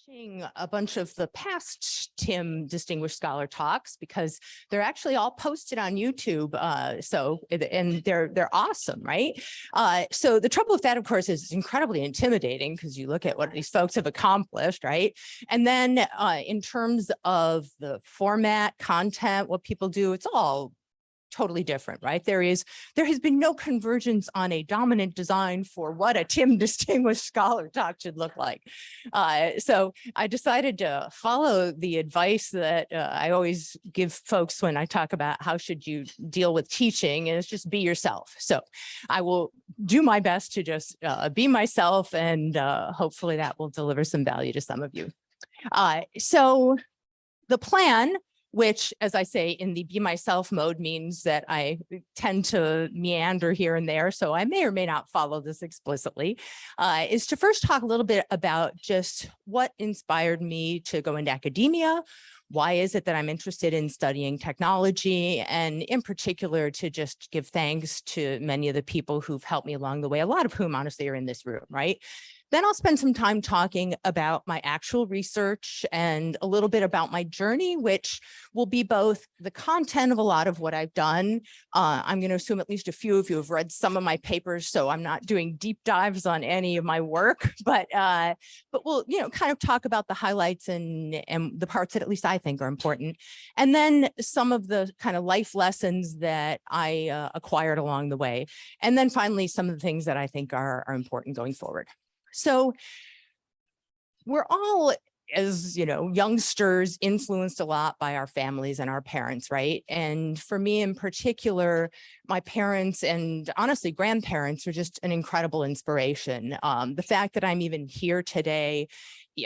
watching a bunch of the past Tim Distinguished Scholar talks because they're actually all posted on YouTube. And they're awesome, right? So the trouble with that, of course, is it's incredibly intimidating because you look at what these folks have accomplished, right? And then in terms of the format, content, what people do, it's all totally different, right? There has been no convergence on a dominant design for what a Tim Distinguished Scholar talk should look like. So I decided to follow the advice that I always give folks when I talk about how should you deal with teaching, and it's just be yourself. So I will do my best to just be myself, and hopefully that will deliver some value to some of you. So the plan, which, as I say, in the be myself mode means that I tend to meander here and there, so I may or may not follow this explicitly, is to first talk a little bit about just what inspired me to go into academia. Why is it that I'm interested in studying technology, and in particular to just give thanks to many of the people who've helped me along the way, a lot of whom honestly are in this room, right? Then I'll spend some time talking about my actual research and a little bit about my journey, which will be both the content of a lot of what I've done. I'm going to assume at least a few of you have read some of my papers, so I'm not doing deep dives on any of my work, but we'll kind of talk about the highlights and the parts that at least I think are important. And then some of the kind of life lessons that I acquired along the way. And then finally, some of the things that I think are important going forward. So we're all, as youngsters, influenced a lot by our families and our parents, right? And for me in particular, my parents and honestly grandparents are just an incredible inspiration. The fact that I'm even here today,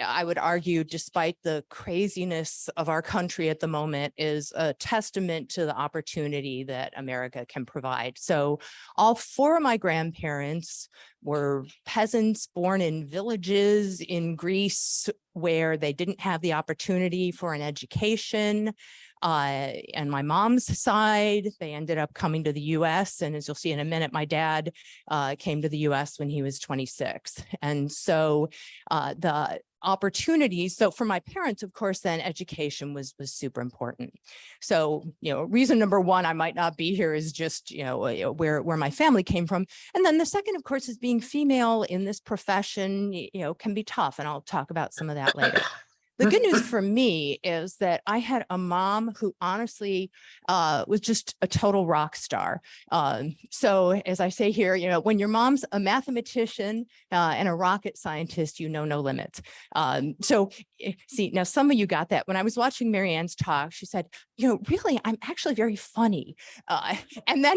I would argue, despite the craziness of our country at the moment, is a testament to the opportunity that America can provide. So all four of my grandparents were peasants born in villages in Greece where they didn't have the opportunity for an education. And my mom's side, they ended up coming to the US. And as you'll see in a minute, my dad came to the US when he was 26. And so the opportunities. So for my parents, of course, then education was super important. So, reason number one, I might not be here is just, where my family came from. And then the second, of course, is being female in this profession, can be tough. And I'll talk about some of that later. The good news for me is that I had a mom who honestly was just a total rock star. So as I say here, when your mom's a mathematician and a rocket scientist, no limits. So see, now some of you got that. When I was watching Marianne's talk, she said, really, I'm actually very funny. And then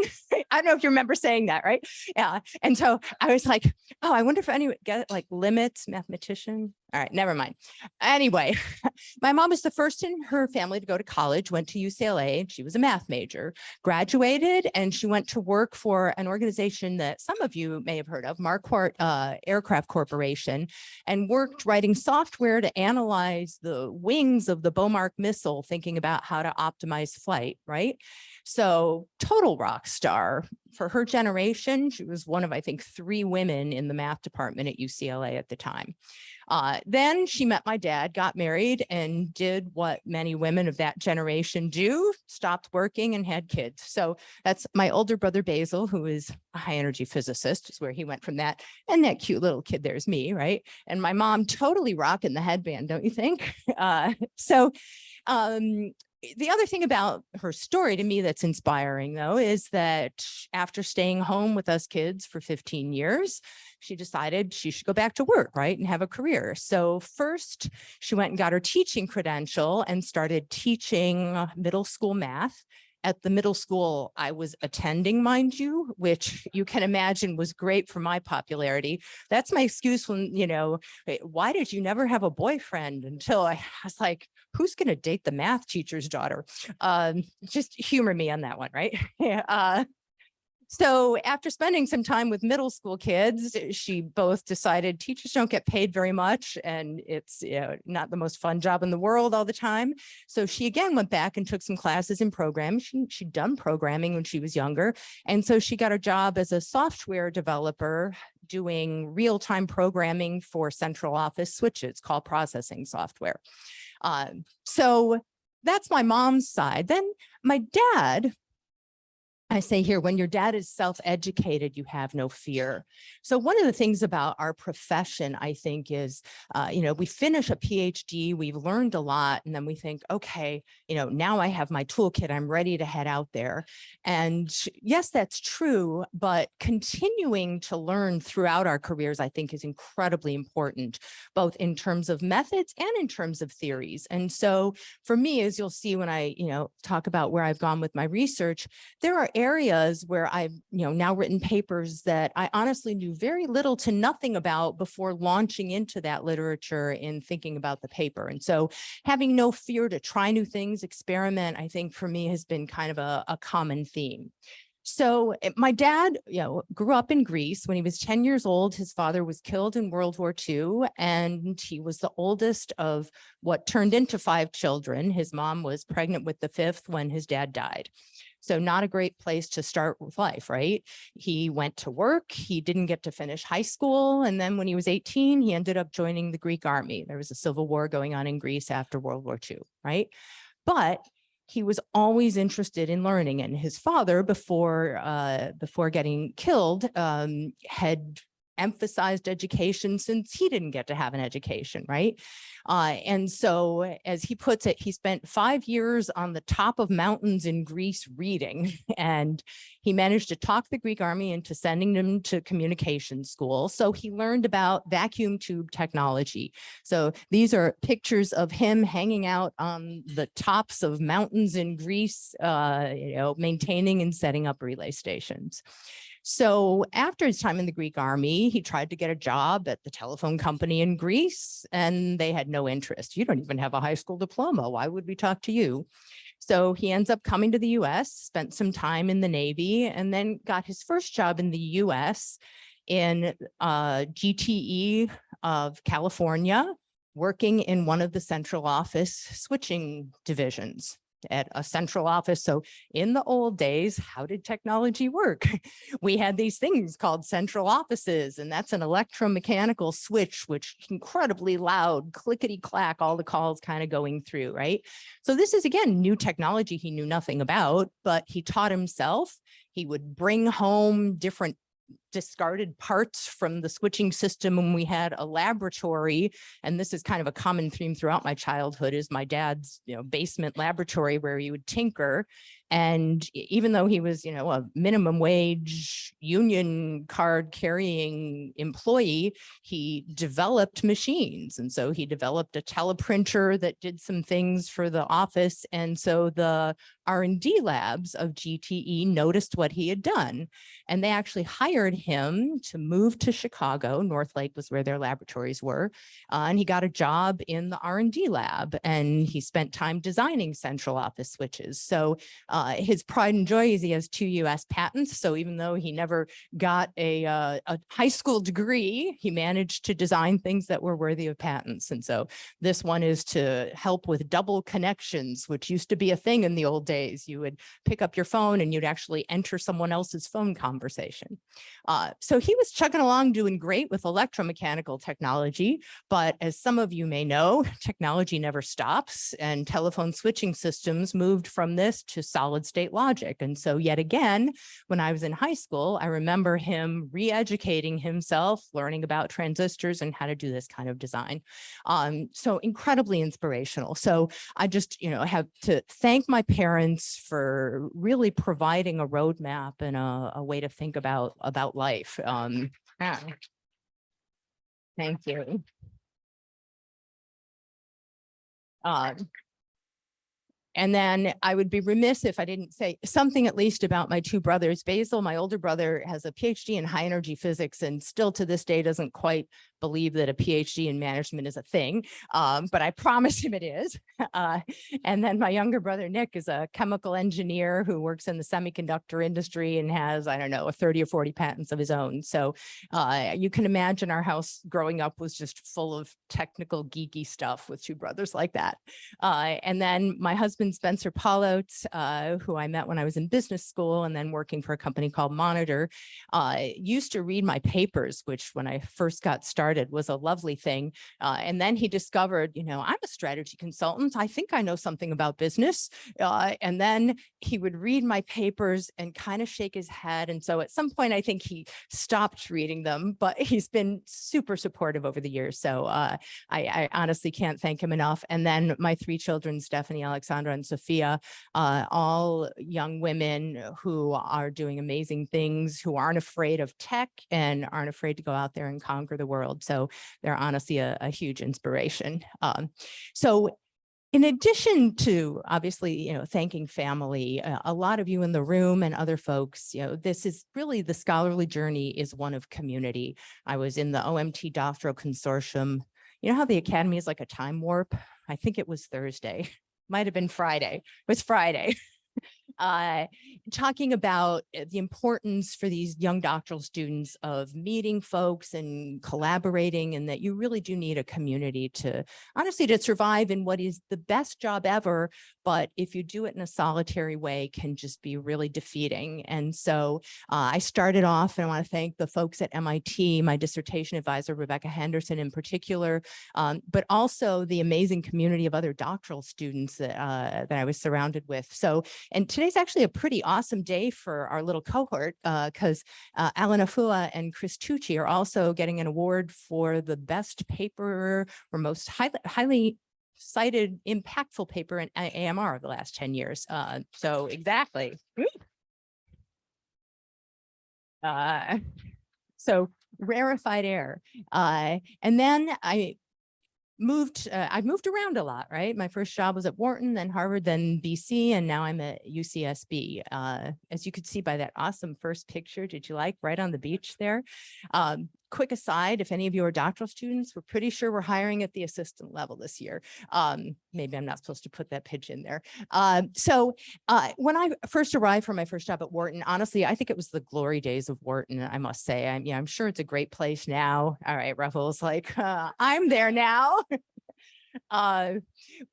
I don't know if you remember saying that, right? Yeah. And so I was like, oh, I wonder if anyone get like limits, mathematician. All right, never mind. Anyway, my mom was the first in her family to go to college, went to UCLA. She was a math major, graduated, and she went to work for an organization that some of you may have heard of, Marquardt Aircraft Corporation, and worked writing software to analyze the wings of the Beaumark missile, thinking about how to optimize flight, right? So total rock star. For her generation, she was one of, I think, 3 women in the math department at UCLA at the time. Then she met my dad, got married, and did what many women of that generation do, stopped working and had kids. So that's my older brother, Basil, who is a high energy physicist, is where he went from that. And that cute little kid, there's me, right? And my mom totally rocking the headband, don't you think? The other thing about her story to me that's inspiring, though, is that after staying home with us kids for 15 years, she decided she should go back to work, right, and have a career. So first, she went and got her teaching credential and started teaching middle school math at the middle school I was attending, mind you, which you can imagine was great for my popularity. That's my excuse when, why did you never have a boyfriend? Until I was like, who's going to date the math teacher's daughter? Just humor me on that one, right? So after spending some time with middle school kids, she both decided teachers don't get paid very much and it's not the most fun job in the world all the time. So she again went back and took some classes in programming. She'd done programming when she was younger. And so she got a job as a software developer doing real-time programming for central office switches called processing software. So that's my mom's side. Then my dad, I say here, when your dad is self-educated, you have no fear. So one of the things about our profession, I think, is, we finish a PhD, we've learned a lot, and then we think, okay, now I have my toolkit, I'm ready to head out there. And yes, that's true, but continuing to learn throughout our careers, I think, is incredibly important, both in terms of methods and in terms of theories. And so for me, as you'll see when I, talk about where I've gone with my research, there are areas where I've now written papers that I honestly knew very little to nothing about before launching into that literature and thinking about the paper. And so having no fear to try new things, experiment, I think for me has been kind of a common theme. So my dad, grew up in Greece. When he was 10 years old, his father was killed in World War II, and he was the oldest of what turned into 5 children. His mom was pregnant with the 5th when his dad died. So not a great place to start with life, right? He went to work, he didn't get to finish high school. And then when he was 18, he ended up joining the Greek army. There was a civil war going on in Greece after World War II, right? But he was always interested in learning. And his father, before getting killed, had emphasized education since he didn't get to have an education, right? And so, as he puts it, he spent 5 years on the top of mountains in Greece reading, and he managed to talk the Greek army into sending him to communication school. So he learned about vacuum tube technology. So these are pictures of him hanging out on the tops of mountains in Greece, maintaining and setting up relay stations. So after his time in the Greek army, he tried to get a job at the telephone company in Greece, and they had no interest. You don't even have a high school diploma. Why would we talk to you? So he ends up coming to the US, spent some time in the Navy, and then got his first job in the US in GTE of California, working in one of the central office switching divisions at a central office. So in the old days, how did technology work? We had these things called central offices, and that's an electromechanical switch, which incredibly loud, clickety clack, all the calls kind of going through, right? So this is, again, new technology he knew nothing about, but he taught himself. He would bring home different discarded parts from the switching system when we had a laboratory. And this is kind of a common theme throughout my childhood, is my dad's basement laboratory where he would tinker. And even though he was, a minimum wage union card carrying employee, he developed machines. And so he developed a teleprinter that did some things for the office. And so the R&D labs of GTE noticed what he had done. And they actually hired him to move to Chicago. North Lake was where their laboratories were. And he got a job in the R&D lab, and he spent time designing central office switches. So his pride and joy is he has 2 US patents. So even though he never got a high school degree, he managed to design things that were worthy of patents. And so this one is to help with double connections, which used to be a thing in the old days. You would pick up your phone and you'd actually enter someone else's phone conversation. So he was chugging along doing great with electromechanical technology, but as some of you may know, technology never stops, and telephone switching systems moved from this to solid state logic. And so yet again, when I was in high school, I remember him re-educating himself, learning about transistors and how to do this kind of design. So incredibly inspirational. So I just, have to thank my parents for really providing a roadmap and a way to think about life. Thank you. And then I would be remiss if I didn't say something at least about my 2 brothers. Basil, my older brother, has a PhD in high energy physics and still to this day doesn't quite believe that a PhD in management is a thing, but I promise him it is. And then my younger brother, Nick, is a chemical engineer who works in the semiconductor industry and has, 30 or 40 patents of his own. So you can imagine our house growing up was just full of technical, geeky stuff with 2 brothers like that. And then my husband husband, Spencer Paulout, who I met when I was in business school and then working for a company called Monitor, used to read my papers, which when I first got started was a lovely thing. And then he discovered, I'm a strategy consultant. I think I know something about business. And then he would read my papers and kind of shake his head. And so at some point, I think he stopped reading them, but he's been super supportive over the years. So I honestly can't thank him enough. And then my 3 children, Stephanie, Alexandra, and Sophia, all young women who are doing amazing things, who aren't afraid of tech and aren't afraid to go out there and conquer the world. So they're honestly a huge inspiration. So in addition to obviously, thanking family, a lot of you in the room and other folks, this is really the scholarly journey is one of community. I was in the OMT Doctoral Consortium. You know how the Academy is like a time warp? I think it was Thursday, might have been Friday. It was Friday. Talking about the importance for these young doctoral students of meeting folks and collaborating, and that you really do need a community to honestly to survive in what is the best job ever. But if you do it in a solitary way, can just be really defeating. And so I started off, and I want to thank the folks at MIT, my dissertation advisor, Rebecca Henderson in particular, but also the amazing community of other doctoral students that I was surrounded with. So, and today's actually a pretty awesome day for our little cohort because Alan Afua and Chris Tucci are also getting an award for the best paper or most highly cited impactful paper in AMR of the last 10 years. So exactly. So rarefied air. And then I've moved around a lot, right? My first job was at Wharton, then Harvard, then BC, and now I'm at UCSB. As you could see by that awesome first picture, did you like right on the beach there? Quick aside, if any of you are doctoral students, we're pretty sure we're hiring at the assistant level this year. Maybe I'm not supposed to put that pitch in there. So when I first arrived for my first job at Wharton, honestly, I think it was the glory days of Wharton, I must say. I'm sure it's a great place now. All right, Ruffles, like I'm there now.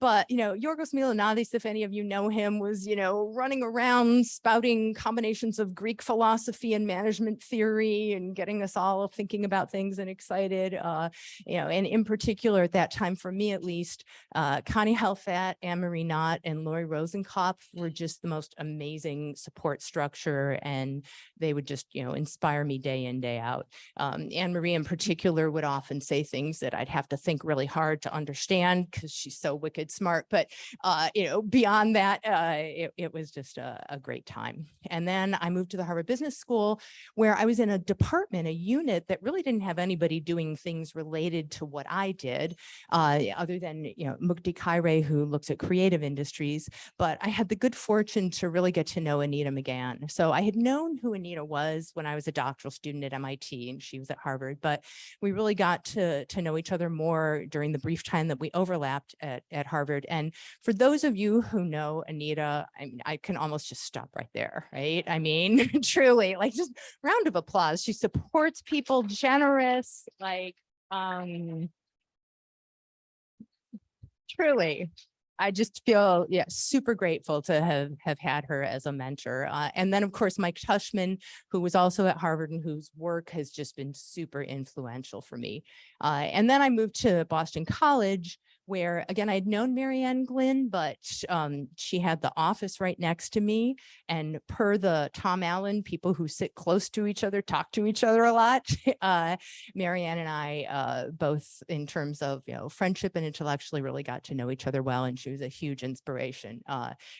But Yorgos Milanidis, if any of you know him, was running around spouting combinations of Greek philosophy and management theory and getting us all thinking about things and excited. And in particular at that time, for me at least, Connie Helfat, Anne-Marie Knott, and Lori Rosenkopf were just the most amazing support structure, and they would just inspire me day in, day out. Anne-Marie in particular would often say things that I'd have to think really hard to understand because she's so wicked smart. But, beyond that, it was just a great time. And then I moved to the Harvard Business School, where I was in a department, a unit that really didn't have anybody doing things related to what I did, other than, Mukti Khaire, who looks at creative industries. But I had the good fortune to really get to know Anita McGann. So I had known who Anita was when I was a doctoral student at MIT, and she was at Harvard. But we really got to know each other more during the brief time that we overlapped at Harvard. And for those of you who know Anita, I can almost just stop right there, right? Truly, like, just round of applause. She supports people, generous, like, truly. I just feel, super grateful to have had her as a mentor. And then, of course, Mike Tushman, who was also at Harvard and whose work has just been super influential for me. And then I moved to Boston College, where, again, I'd known Marianne Glynn, but she had the office right next to me. And per the Tom Allen, people who sit close to each other talk to each other a lot. Marianne and I, both in terms of friendship and intellectually, really got to know each other well, and she was a huge inspiration.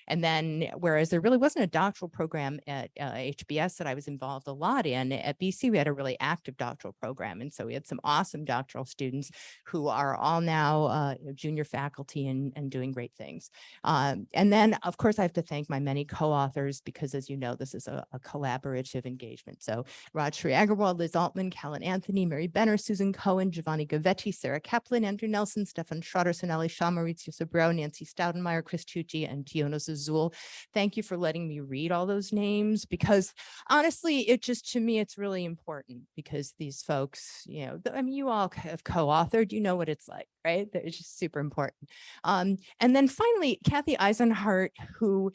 And then, whereas there really wasn't a doctoral program at HBS that I was involved a lot in, at BC we had a really active doctoral program, and so we had some awesome doctoral students who are all now junior faculty and doing great things. And then, of course, I have to thank my many co-authors, because, as you know, this is a collaborative engagement. So Rajshri Agarwal, Liz Altman, Callan Anthony, Mary Benner, Susan Cohen, Giovanni Gavetti, Sarah Kaplan, Andrew Nelson, Stefan Schroeder, Sonali Shah, Maurizio Sobrero, Nancy Staudenmeyer, Chris Tucci, and Tionos Azul. Thank you for letting me read all those names, because honestly, to me, it's really important, because these folks, you all have co-authored, what it's like, right? They're just super important. And then finally, Kathy Eisenhart, who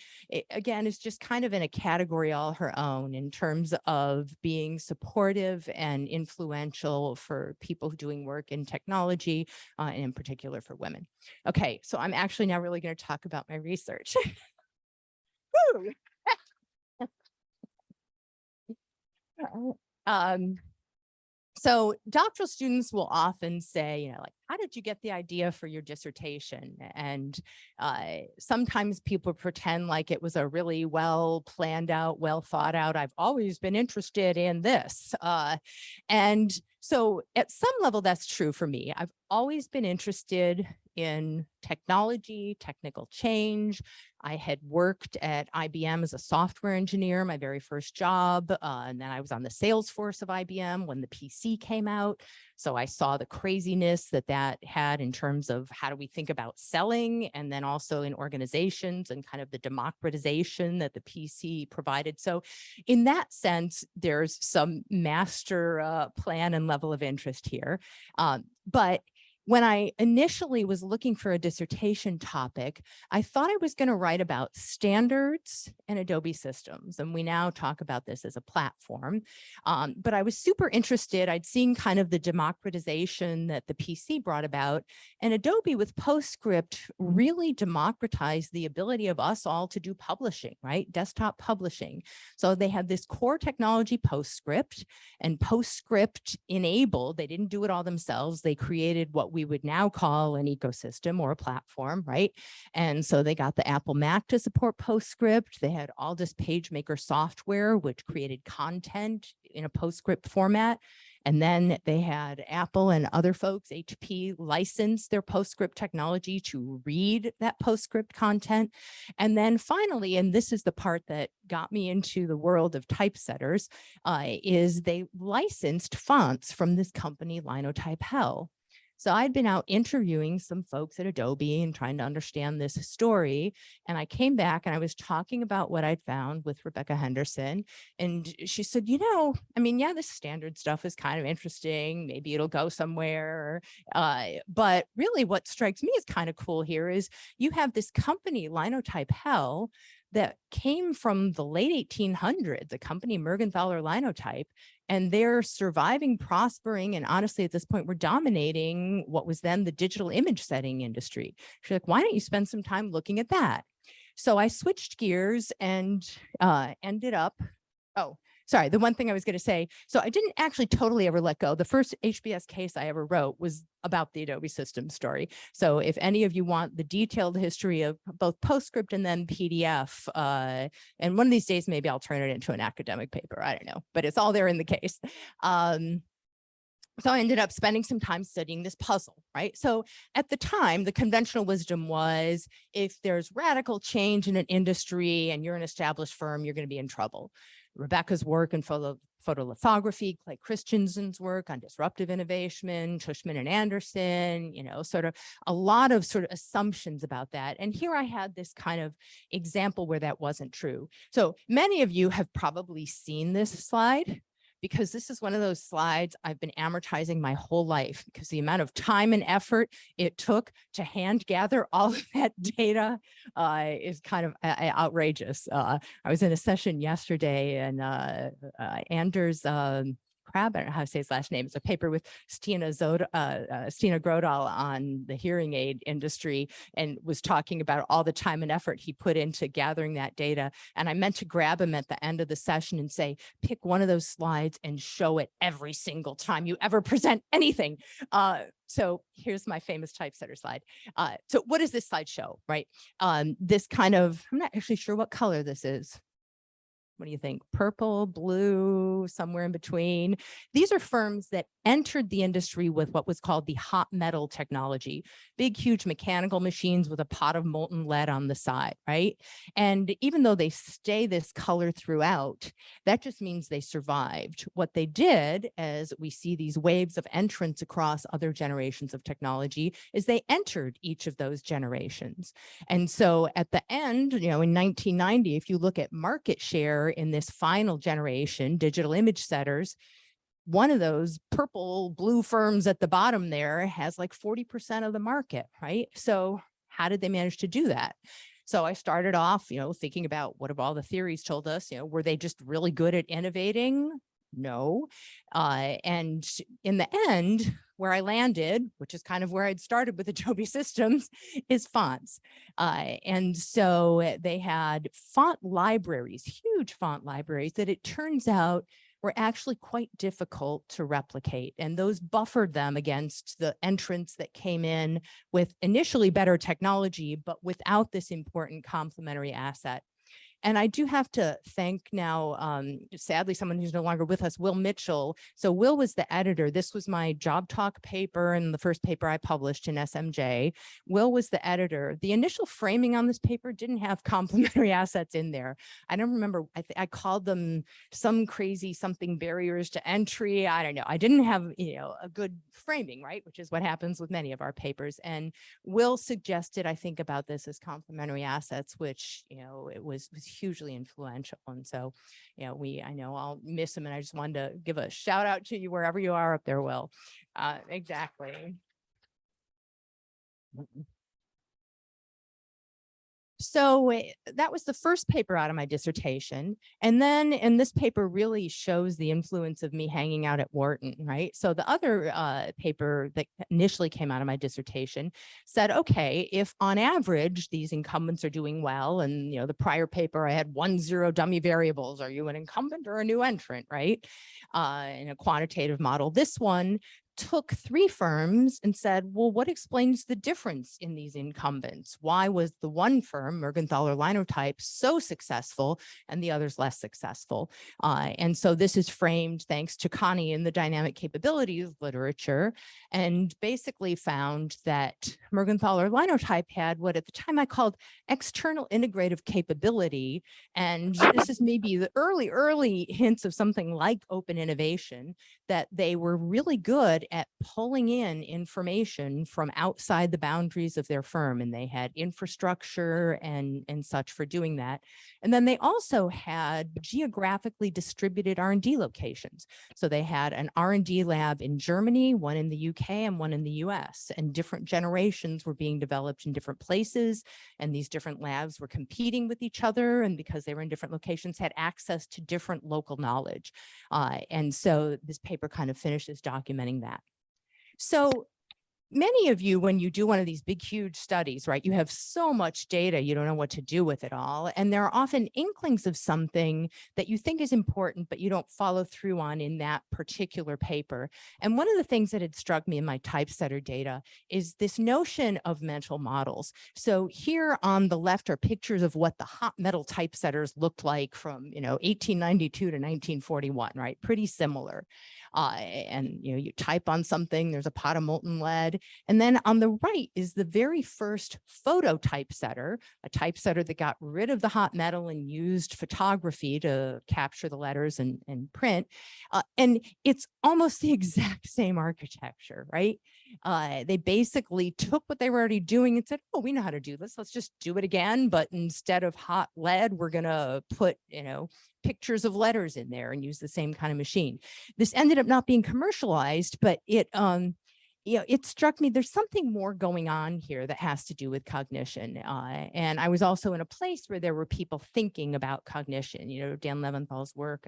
again is just kind of in a category all her own in terms of being supportive and influential for people doing work in technology, and in particular for women. Okay, so I'm actually now really going to talk about my research. So doctoral students will often say, you know, like, how did you get the idea for your dissertation? And sometimes people pretend like it was a really well planned out, well thought out, I've always been interested in this. And so at some level, that's true for me. I've always been interested in technology, technical change. I had worked at IBM as a software engineer, my very first job. And then I was on the sales force of IBM when the PC came out. So I saw the craziness that that had in terms of how do we think about selling, and then also in organizations and kind of the democratization that the PC provided. So in that sense, there's some master plan and level of interest here. But when I initially was looking for a dissertation topic, I thought I was going to write about standards and Adobe systems. And we now talk about this as a platform. But I was super interested. I'd seen kind of the democratization that the PC brought about. And Adobe with PostScript really democratized the ability of us all to do publishing, right? Desktop publishing. So they had this core technology, PostScript, and PostScript enabled, they didn't do it all themselves. They created what we would now call an ecosystem or a platform, right? And so they got the Apple Mac to support PostScript. They had Aldus PageMaker software, which created content in a PostScript format. And then they had Apple and other folks, HP, license their PostScript technology to read that PostScript content. And then finally, and this is the part that got me into the world of typesetters, is they licensed fonts from this company, Linotype Hell. So I'd been out interviewing some folks at Adobe and trying to understand this story. And I came back and I was talking about what I'd found with Rebecca Henderson. And she said, you know, I mean, yeah, this standard stuff is kind of interesting. Maybe it'll go somewhere. But really what strikes me as kind of cool here is you have this company, Linotype Hell, that came from the late 1800s, a company, Mergenthaler Linotype, and they're surviving, prospering, and honestly, at this point, we're dominating what was then the digital image setting industry. She's like, why don't you spend some time looking at that? So I switched gears and ended up, sorry, the one thing I was going to say, so I didn't actually totally ever let go. The first HBS case I ever wrote was about the Adobe system story. So if any of you want the detailed history of both PostScript and then PDF, and one of these days, maybe I'll turn it into an academic paper. I don't know, but it's all there in the case. So I ended up spending some time studying this puzzle, right? So at the time, the conventional wisdom was if there's radical change in an industry and you're an established firm, you're going to be in trouble. Rebecca's work in photolithography, Clay Christensen's work on disruptive innovation, Tushman and Anderson, you know, sort of a lot of sort of assumptions about that. And here I had this kind of example where that wasn't true. So many of you have probably seen this slide, because this is one of those slides I've been amortizing my whole life, because the amount of time and effort it took to hand gather all of that data is kind of outrageous. I was in a session yesterday and Anders Crab, I don't know how to say his last name. It's a paper with Stina Grodal on the hearing aid industry, and was talking about all the time and effort he put into gathering that data. And I meant to grab him at the end of the session and say, pick one of those slides and show it every single time you ever present anything. So here's my famous typesetter slide. So what does this slide show, right? This kind of, I'm not actually sure what color this is. What do you think? Purple, blue, somewhere in between. These are firms that entered the industry with what was called the hot metal technology, big, huge mechanical machines with a pot of molten lead on the side, right? And even though they stay this color throughout, that just means they survived. What they did, as we see these waves of entrance across other generations of technology, is they entered each of those generations. And so at the end, you know, in 1990, if you look at market share in this final generation, digital image setters, one of those purple blue firms at the bottom there has like 40% of the market, right? So how did they manage to do that? So I started off, thinking about what have all the theories told us, were they just really good at innovating? No. And in the end, where I landed, which is kind of where I'd started with Adobe Systems, is fonts. And so they had font libraries, huge font libraries that it turns out were actually quite difficult to replicate. And those buffered them against the entrants that came in with initially better technology, but without this important complementary asset. And I do have to thank now, sadly, someone who's no longer with us, Will Mitchell. So Will was the editor. This was my job talk paper and the first paper I published in SMJ. Will was the editor. The initial framing on this paper didn't have complementary assets in there. I don't remember, I called them some crazy something barriers to entry. I don't know. I didn't have, a good framing, right? Which is what happens with many of our papers. And Will suggested I think about this as complementary assets, which, it was hugely influential. And so, I know I'll miss him, and I just wanted to give a shout out to you wherever you are up there, Will. Exactly. So that was the first paper out of my dissertation. And this paper really shows the influence of me hanging out at Wharton, right? So the other paper that initially came out of my dissertation said, okay, if on average, these incumbents are doing well, and the prior paper, I had 1-0 dummy variables. Are you an incumbent or a new entrant, right? In a quantitative model. This one took 3 firms and said, well, what explains the difference in these incumbents? Why was the one firm, Mergenthaler Linotype, so successful and the others less successful? And so this is framed thanks to Connie in the dynamic capabilities literature, and basically found that Mergenthaler Linotype had what at the time I called external integrative capability. And this is maybe the early hints of something like open innovation, that they were really good at pulling in information from outside the boundaries of their firm, and they had infrastructure and such for doing that. And then they also had geographically distributed R&D locations. So they had an R&D lab in Germany, one in the UK, and one in the US, and different generations were being developed in different places, and these different labs were competing with each other, and because they were in different locations, had access to different local knowledge. And so this paper kind of finishes documenting that. So many of you, when you do one of these big, huge studies, right, you have so much data, you don't know what to do with it all. And there are often inklings of something that you think is important, but you don't follow through on in that particular paper. And one of the things that had struck me in my typesetter data is this notion of mental models. So here on the left are pictures of what the hot metal typesetters looked like from, 1892 to 1941, right? Pretty similar. And you type on something, there's a pot of molten lead. And then on the right is the very first photo typesetter, a typesetter that got rid of the hot metal and used photography to capture the letters and print. And it's almost the exact same architecture, right? They basically took what they were already doing and said, oh, we know how to do this. Let's just do it again. But instead of hot lead, we're going to put, pictures of letters in there and use the same kind of machine. This ended up not being commercialized, but it struck me there's something more going on here that has to do with cognition. And I was also in a place where there were people thinking about cognition, Dan Leventhal's work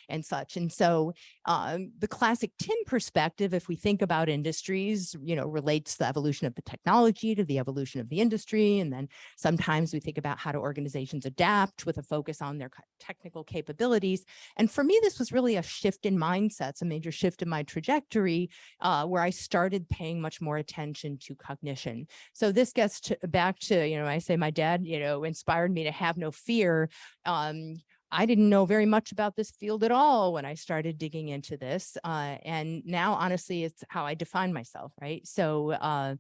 and such. And so the classic TIM perspective, if we think about industries, relates the evolution of the technology to the evolution of the industry. And then sometimes we think about how do organizations adapt with a focus on their technical capabilities. And for me, this was really a shift in mindsets, a major shift in my trajectory, where I started paying much more attention to cognition. So this gets back to, I say my dad, inspired me to have no fear. I didn't know very much about this field at all when I started digging into this. And now, honestly, it's how I define myself, right? So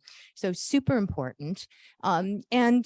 super important. And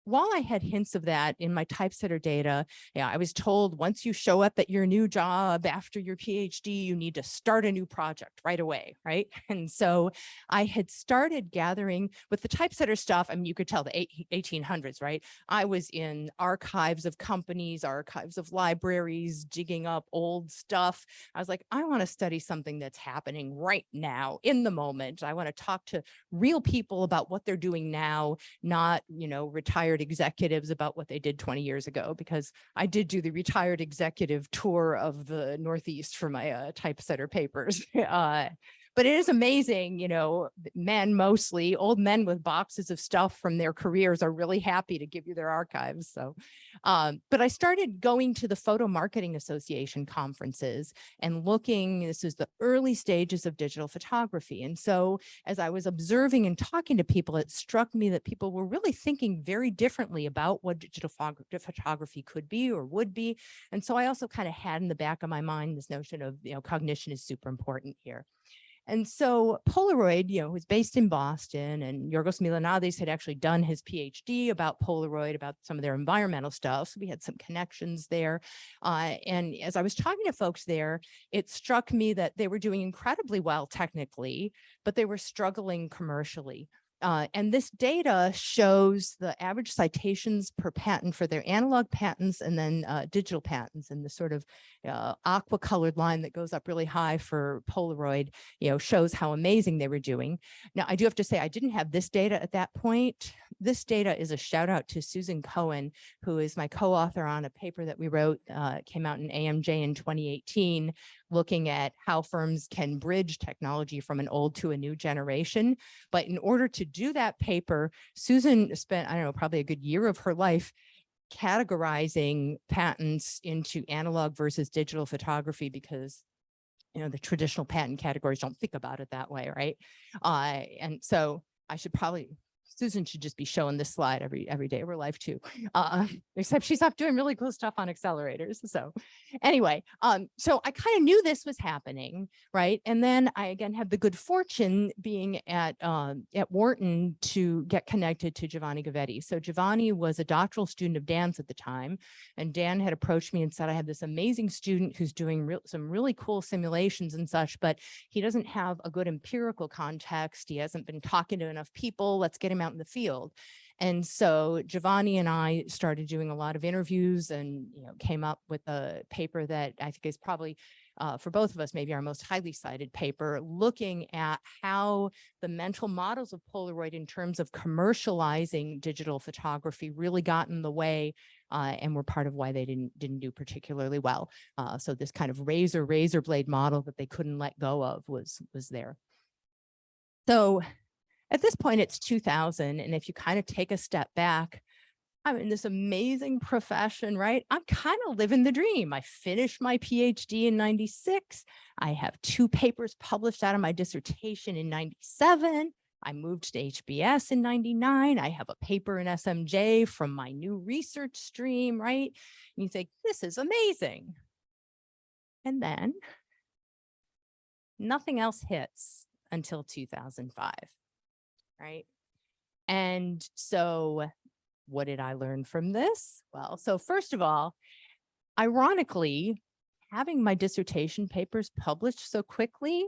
while I had hints of that in my typesetter data, yeah, I was told once you show up at your new job after your PhD, you need to start a new project right away, right? And so I had started gathering with the typesetter stuff. I mean, you could tell the 1800s, right? I was in archives of companies, archives of libraries, digging up old stuff. I was like, I want to study something that's happening right now in the moment. I want to talk to real people about what they're doing now, not, retired executives about what they did 20 years ago, because I did do the retired executive tour of the Northeast for my typesetter papers. But it is amazing, men, mostly old men with boxes of stuff from their careers, are really happy to give you their archives. So, but I started going to the Photo Marketing Association conferences and looking, this is the early stages of digital photography. And so as I was observing and talking to people, it struck me that people were really thinking very differently about what digital photography could be or would be. And so I also kind of had in the back of my mind this notion of, cognition is super important here. And so Polaroid, was based in Boston, and Yorgos Milanadis had actually done his PhD about Polaroid, about some of their environmental stuff. So we had some connections there. And as I was talking to folks there, it struck me that they were doing incredibly well technically, but they were struggling commercially. And this data shows the average citations per patent for their analog patents and then digital patents, and the sort of aqua colored line that goes up really high for Polaroid, shows how amazing they were doing. Now, I do have to say, I didn't have this data at that point. This data is a shout out to Susan Cohen, who is my co-author on a paper that we wrote, came out in AMJ in 2018, looking at how firms can bridge technology from an old to a new generation. But in order to do that paper, Susan spent, I don't know, probably a good year of her life categorizing patents into analog versus digital photography, because the traditional patent categories don't think about it that way, right? And so Susan should just be showing this slide every day of her life too, except she's off doing really cool stuff on accelerators. So anyway, so I kind of knew this was happening, right? And then I again had the good fortune being at Wharton to get connected to Giovanni Gavetti. So Giovanni was a doctoral student of Dan's at the time, and Dan had approached me and said, I have this amazing student who's doing some really cool simulations and such, but he doesn't have a good empirical context. He hasn't been talking to enough people. Let's get him out in the field. And so Giovanni and I started doing a lot of interviews and came up with a paper that I think is probably for both of us maybe our most highly cited paper, looking at how the mental models of Polaroid in terms of commercializing digital photography really got in the way and were part of why they didn't do particularly well. So this kind of razor blade model that they couldn't let go of was there. So at this point, it's 2000. And if you kind of take a step back, I'm in this amazing profession, right? I'm kind of living the dream. I finished my PhD in 96. I have 2 papers published out of my dissertation in 97. I moved to HBS in 99. I have a paper in SMJ from my new research stream, right? And you think, this is amazing. And then nothing else hits until 2005. Right. And so what did I learn from this? Well, so first of all, ironically, having my dissertation papers published so quickly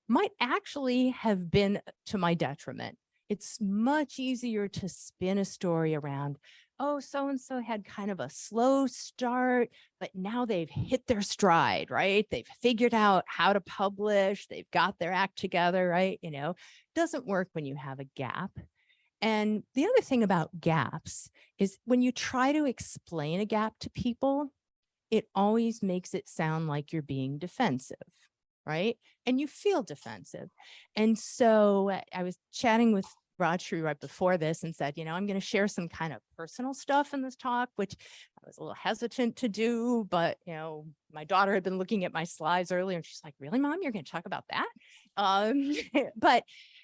might actually have been to my detriment. It's much easier to spin a story around, oh, so-and-so had kind of a slow start, but now they've hit their stride, right? They've figured out how to publish, they've got their act together, right? Doesn't work when you have a gap. And the other thing about gaps is when you try to explain a gap to people, it always makes it sound like you're being defensive, right? And you feel defensive. And so I was chatting with Rajshri right before this and said, I'm going to share some kind of personal stuff in this talk, which I was a little hesitant to do, but, my daughter had been looking at my slides earlier and she's like, really, Mom, you're going to talk about that? But,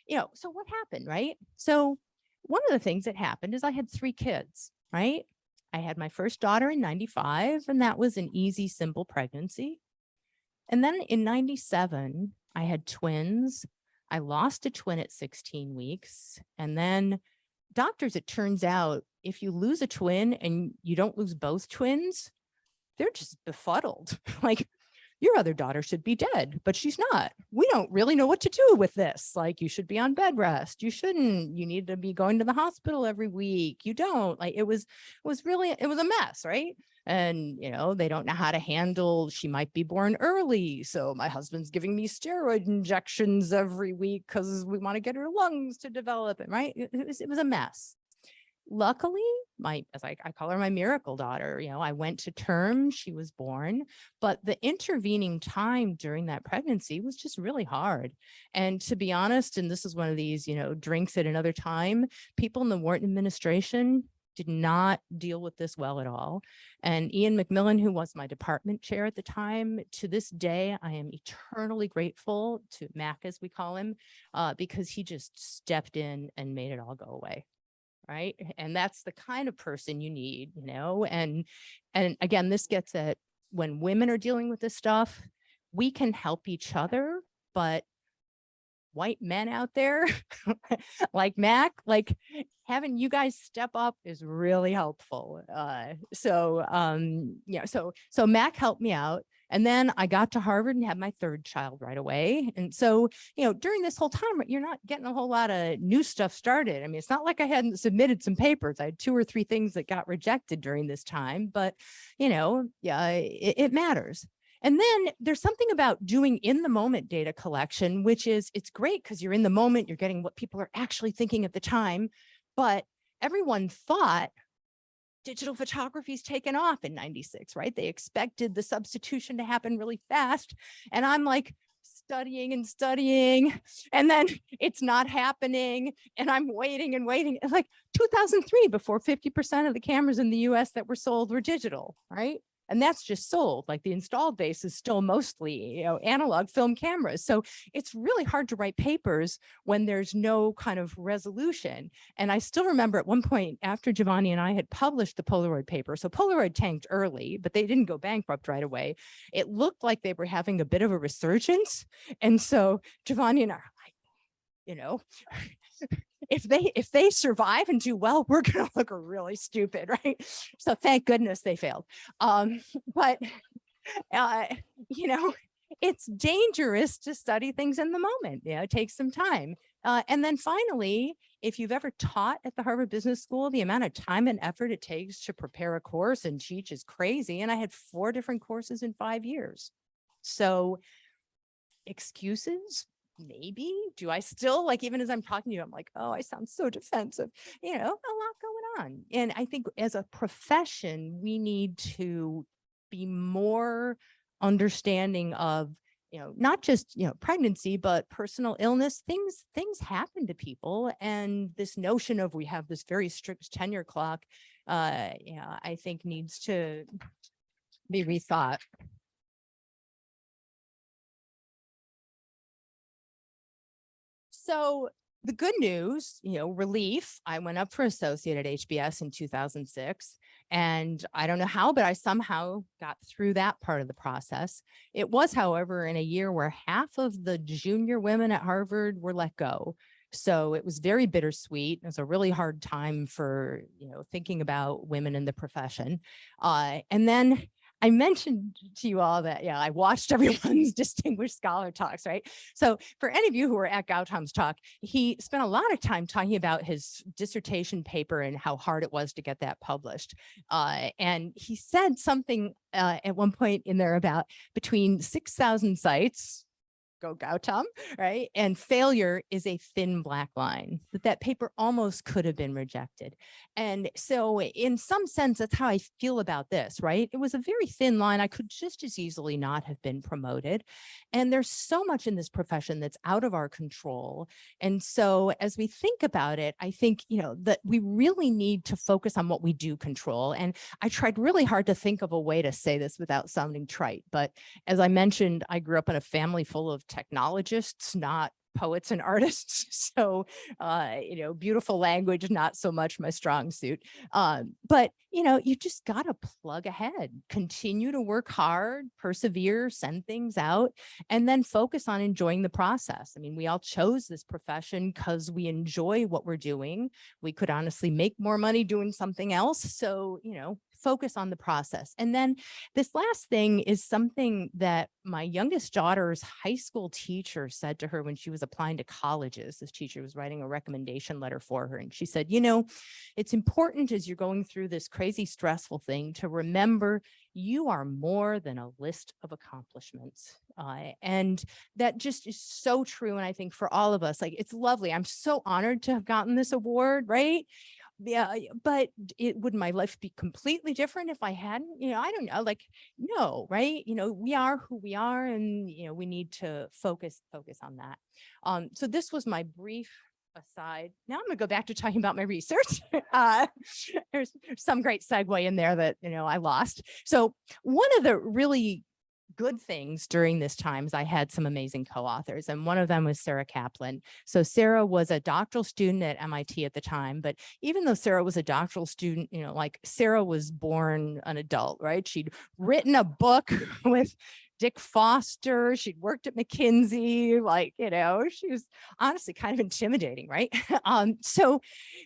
so what happened, right? So one of the things that happened is I had 3 kids, right? I had my first daughter in 95, and that was an easy, simple pregnancy. And then in 97, I had twins. I lost a twin at 16 weeks. And then doctors, it turns out, if you lose a twin and you don't lose both twins, they're just befuddled. Like, your other daughter should be dead, but she's not. We don't really know what to do with this. Like, you should be on bed rest. You shouldn't. You need to be going to the hospital every week. You don't. Like, it was a mess, right? And, they don't know how to handle, she might be born early. So my husband's giving me steroid injections every week because we want to get her lungs to develop it, right? It was a mess. Luckily, as I call her, my miracle daughter, I went to term, she was born, but the intervening time during that pregnancy was just really hard. And to be honest, and this is one of these, drinks at another time, people in the Wharton administration did not deal with this well at all. And Ian McMillan, who was my department chair at the time, to this day, I am eternally grateful to Mac, as we call him, because he just stepped in and made it all go away. Right. And that's the kind of person you need, and again, this gets at when women are dealing with this stuff, we can help each other, but white men out there like Mac, like having you guys step up is really helpful. So Mac helped me out. And then I got to Harvard and had my third child right away. And so, during this whole time, you're not getting a whole lot of new stuff started. I mean, it's not like I hadn't submitted some papers. I had 2 or 3 things that got rejected during this time, but, it matters. And then there's something about doing in the moment data collection, which is, it's great because you're in the moment, you're getting what people are actually thinking at the time. But everyone thought digital photography's taken off in 96, right? They expected the substitution to happen really fast. And I'm like studying, and then it's not happening. And I'm waiting and waiting. It's like 2003, before 50% of the cameras in the US that were sold were digital, right? And that's just sold. Like, the installed base is still mostly, analog film cameras. So it's really hard to write papers when there's no kind of resolution. And I still remember at one point after Giovanni and I had published the Polaroid paper, so Polaroid tanked early, but they didn't go bankrupt right away. It looked like they were having a bit of a resurgence. And so Giovanni and I are like, if they survive and do well, we're going to look really stupid, right? So thank goodness they failed. But it's dangerous to study things in the moment. It takes some time. And then finally, if you've ever taught at the Harvard Business School, the amount of time and effort it takes to prepare a course and teach is crazy. And I had 4 different courses in 5 years. So excuses? Maybe. Do I still, like, even as I'm talking to you, I'm like, oh, I sound so defensive, a lot going on. And I think as a profession, we need to be more understanding of, not just, pregnancy, but personal illness. Things happen to people. And this notion of we have this very strict tenure clock, I think needs to be rethought. So the good news, relief, I went up for associate at HBS in 2006, and I don't know how, but I somehow got through that part of the process. It was, however, in a year where half of the junior women at Harvard were let go. So it was very bittersweet. It was a really hard time for, thinking about women in the profession. And then I mentioned to you all that, I watched everyone's distinguished scholar talks, right? So for any of you who were at Gautam's talk, he spent a lot of time talking about his dissertation paper and how hard it was to get that published. And he said something at one point in there about between 6,000 sites, go Gautam, right? And failure is a thin black line, that paper almost could have been rejected. And so in some sense, that's how I feel about this, right? It was a very thin line. I could just as easily not have been promoted. And there's so much in this profession that's out of our control. And so as we think about it, I think, that we really need to focus on what we do control. And I tried really hard to think of a way to say this without sounding trite. But as I mentioned, I grew up in a family full of technologists, not poets and artists. So, beautiful language, not so much my strong suit. But, you just got to plug ahead, continue to work hard, persevere, send things out, and then focus on enjoying the process. I mean, we all chose this profession because we enjoy what we're doing. We could honestly make more money doing something else. So, focus on the process. And then this last thing is something that my youngest daughter's high school teacher said to her when she was applying to colleges. This teacher was writing a recommendation letter for her. And she said, it's important as you're going through this crazy, stressful thing to remember you are more than a list of accomplishments. And that just is so true. And I think for all of us, like, it's lovely. I'm so honored to have gotten this award, right? Yeah, but would my life be completely different if I hadn't? I don't know, like, no, right? We are who we are, and we need to focus on that. So this was my brief aside. Now I'm gonna go back to talking about my research. There's some great segue in there that I lost. So one of the really good things during this time is I had some amazing co-authors, and one of them was Sarah Kaplan. So Sarah was a doctoral student at MIT at the time, but even though Sarah was a doctoral student, like, Sarah was born an adult, right? She'd written a book with Dick Foster. She'd worked at McKinsey, she was honestly kind of intimidating, right? So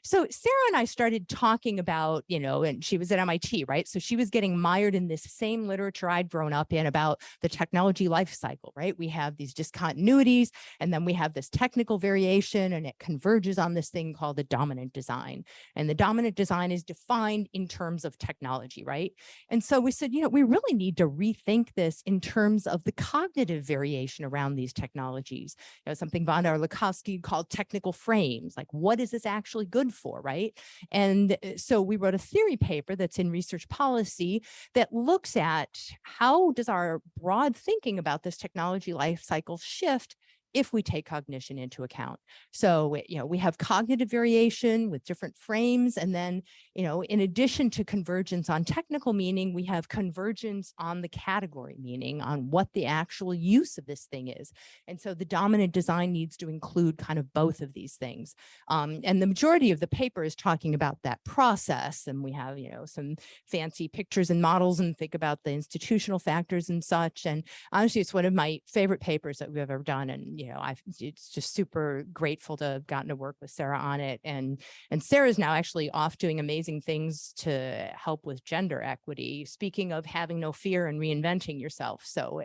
Sarah and I started talking about, and she was at MIT, right? So she was getting mired in this same literature I'd grown up in about the technology life cycle, right? We have these discontinuities, and then we have this technical variation, and it converges on this thing called the dominant design. And the dominant design is defined in terms of technology, right? And so we said, we really need to rethink this in terms of the cognitive variation around these technologies. Something von Arlakovsky called technical frames, like, what is this actually good for, right? And so we wrote a theory paper that's in Research Policy that looks at how does our broad thinking about this technology life cycle shift if we take cognition into account. So, we have cognitive variation with different frames. And then, in addition to convergence on technical meaning, we have convergence on the category meaning, on what the actual use of this thing is. And so the dominant design needs to include kind of both of these things. And the majority of the paper is talking about that process. And we have, some fancy pictures and models, and think about the institutional factors and such. And honestly, it's one of my favorite papers that we've ever done. And it's just super grateful to have gotten to work with Sarah on it. And Sarah's now actually off doing amazing things to help with gender equity. Speaking of having no fear and reinventing yourself. So,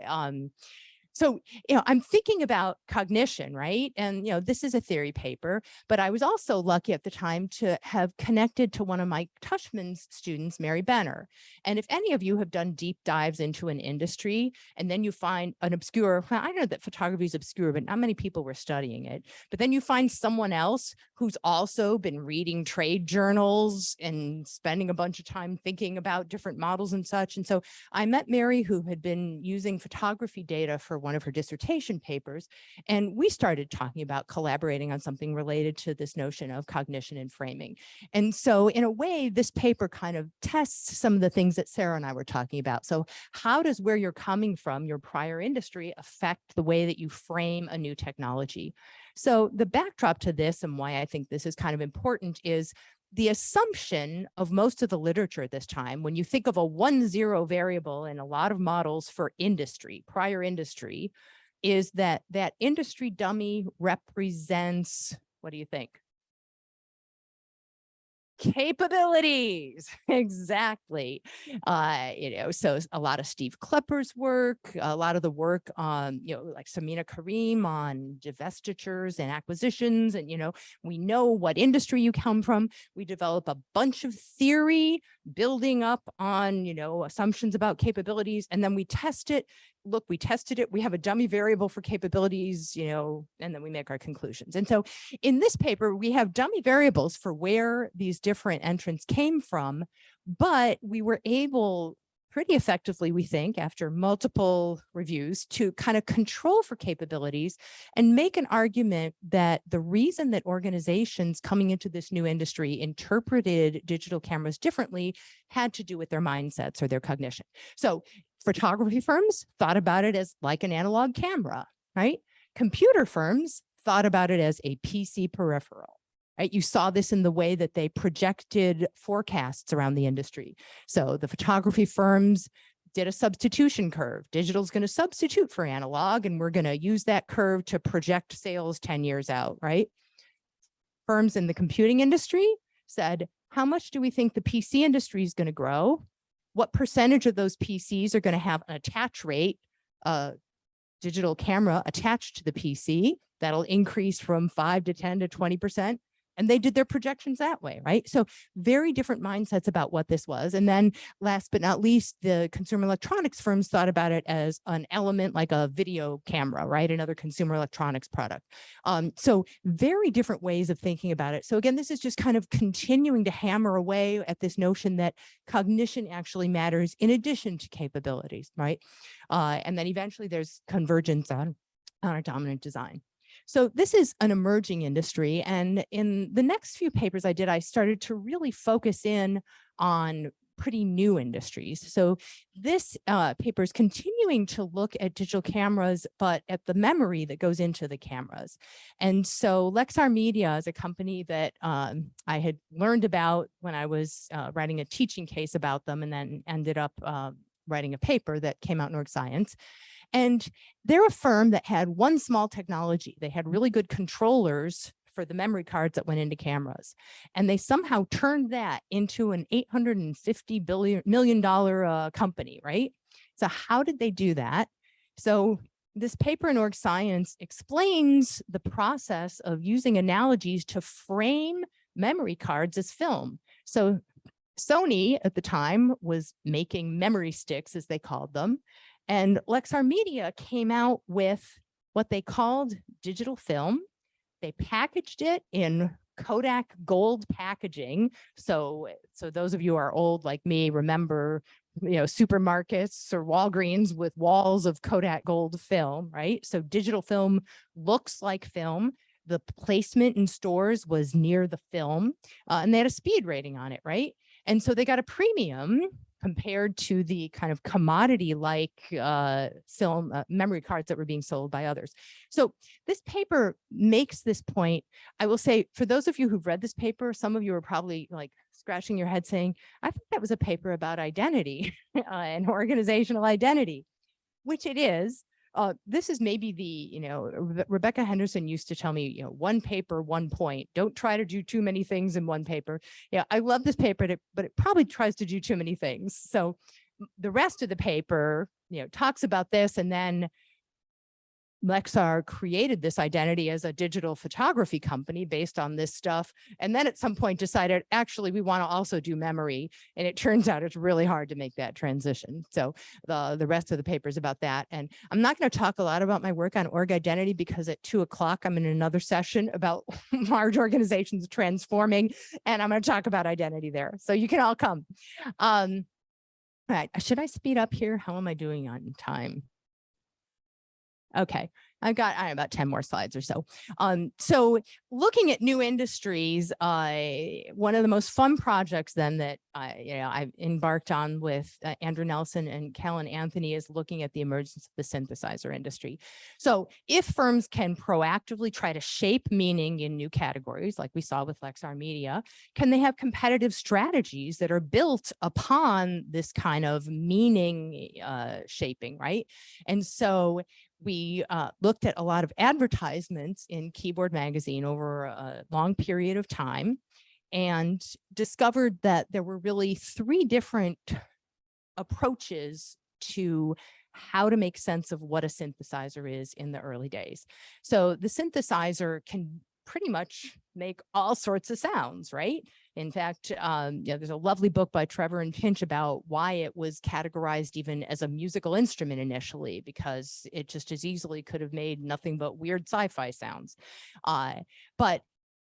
I'm thinking about cognition, right? And, this is a theory paper, but I was also lucky at the time to have connected to one of Mike Tushman's students, Mary Benner. And if any of you have done deep dives into an industry, and then you find an obscure, I know that photography is obscure, but not many people were studying it. But then you find someone else who's also been reading trade journals and spending a bunch of time thinking about different models and such. And so I met Mary, who had been using photography data for one of her dissertation papers. And we started talking about collaborating on something related to this notion of cognition and framing. And so in a way, this paper kind of tests some of the things that Sarah and I were talking about. So how does where you're coming from, your prior industry, affect the way that you frame a new technology? So the backdrop to this, and why I think this is kind of important, is the assumption of most of the literature at this time, when you think of a 1-0 variable in a lot of models for industry, prior industry, is that that industry dummy represents, what do you think? Capabilities. Exactly. So a lot of Steve Klepper's work, a lot of the work on, like Samina Karim on divestitures and acquisitions. And, we know what industry you come from. We develop a bunch of theory building up on, assumptions about capabilities, and then we test it. Look, we tested it. We have a dummy variable for capabilities, and then we make our conclusions. And so in this paper, we have dummy variables for where these different entrants came from, but we were able pretty effectively, we think, after multiple reviews, to kind of control for capabilities and make an argument that the reason that organizations coming into this new industry interpreted digital cameras differently had to do with their mindsets or their cognition. So photography firms thought about it as like an analog camera, right? Computer firms thought about it as a PC peripheral. Right? You saw this in the way that they projected forecasts around the industry. So the photography firms did a substitution curve. Digital is going to substitute for analog, and we're going to use that curve to project sales 10 years out, right? Firms in the computing industry said, how much do we think the PC industry is going to grow? What percentage of those PCs are going to have an attach rate, digital camera attached to the PC? That'll increase from 5 to 10 to 20%. And they did their projections that way, right? So very different mindsets about what this was. And then last but not least, the consumer electronics firms thought about it as an element like a video camera, right? Another consumer electronics product. So very different ways of thinking about it. So again, this is just kind of continuing to hammer away at this notion that cognition actually matters in addition to capabilities, right? And then eventually there's convergence on our dominant design. So this is an emerging industry. And in the next few papers I did, I started to really focus in on pretty new industries. So this paper is continuing to look at digital cameras, but at the memory that goes into the cameras. And so Lexar Media is a company that I had learned about when I was writing a teaching case about them, and then ended up writing a paper that came out in Org Science. And they're a firm that had one small technology. They had really good controllers for the memory cards that went into cameras. And they somehow turned that into an $850 million company, right? So how did they do that? So this paper in Org Science explains the process of using analogies to frame memory cards as film. So Sony at the time was making memory sticks, as they called them. And Lexar Media came out with what they called digital film. They packaged it in Kodak gold packaging. So those of you who are old like me remember, supermarkets or Walgreens with walls of Kodak gold film, right? So digital film looks like film. The placement in stores was near the film, and they had a speed rating on it, right? And so they got a premium compared to the kind of commodity-like film memory cards that were being sold by others. So this paper makes this point. I will say, for those of you who've read this paper, some of you are probably like scratching your head saying, I think that was a paper about identity and organizational identity, which it is. This is maybe the, Rebecca Henderson used to tell me, one paper, 1 point. Don't try to do too many things in one paper. Yeah, I love this paper, but it probably tries to do too many things. So the rest of the paper, talks about this, and then Lexar created this identity as a digital photography company based on this stuff. And then at some point decided, actually, we want to also do memory. And it turns out it's really hard to make that transition. So the rest of the paper is about that. And I'm not going to talk a lot about my work on org identity because at 2 o'clock, I'm in another session about large organizations transforming. And I'm going to talk about identity there. So you can all come. All right. Should I speed up here? How am I doing on time? Okay, I've got about 10 more slides or so. So looking at new industries, one of the most fun projects then that I've embarked on with Andrew Nelson and Kellen Anthony is looking at the emergence of the synthesizer industry. So if firms can proactively try to shape meaning in new categories, like we saw with Lexar Media, can they have competitive strategies that are built upon this kind of meaning shaping, right? And so we looked at a lot of advertisements in Keyboard magazine over a long period of time and discovered that there were really 3 different approaches to how to make sense of what a synthesizer is in the early days. So the synthesizer can pretty much make all sorts of sounds, right? In fact, there's a lovely book by Trevor and Pinch about why it was categorized even as a musical instrument initially, because it just as easily could have made nothing but weird sci-fi sounds. But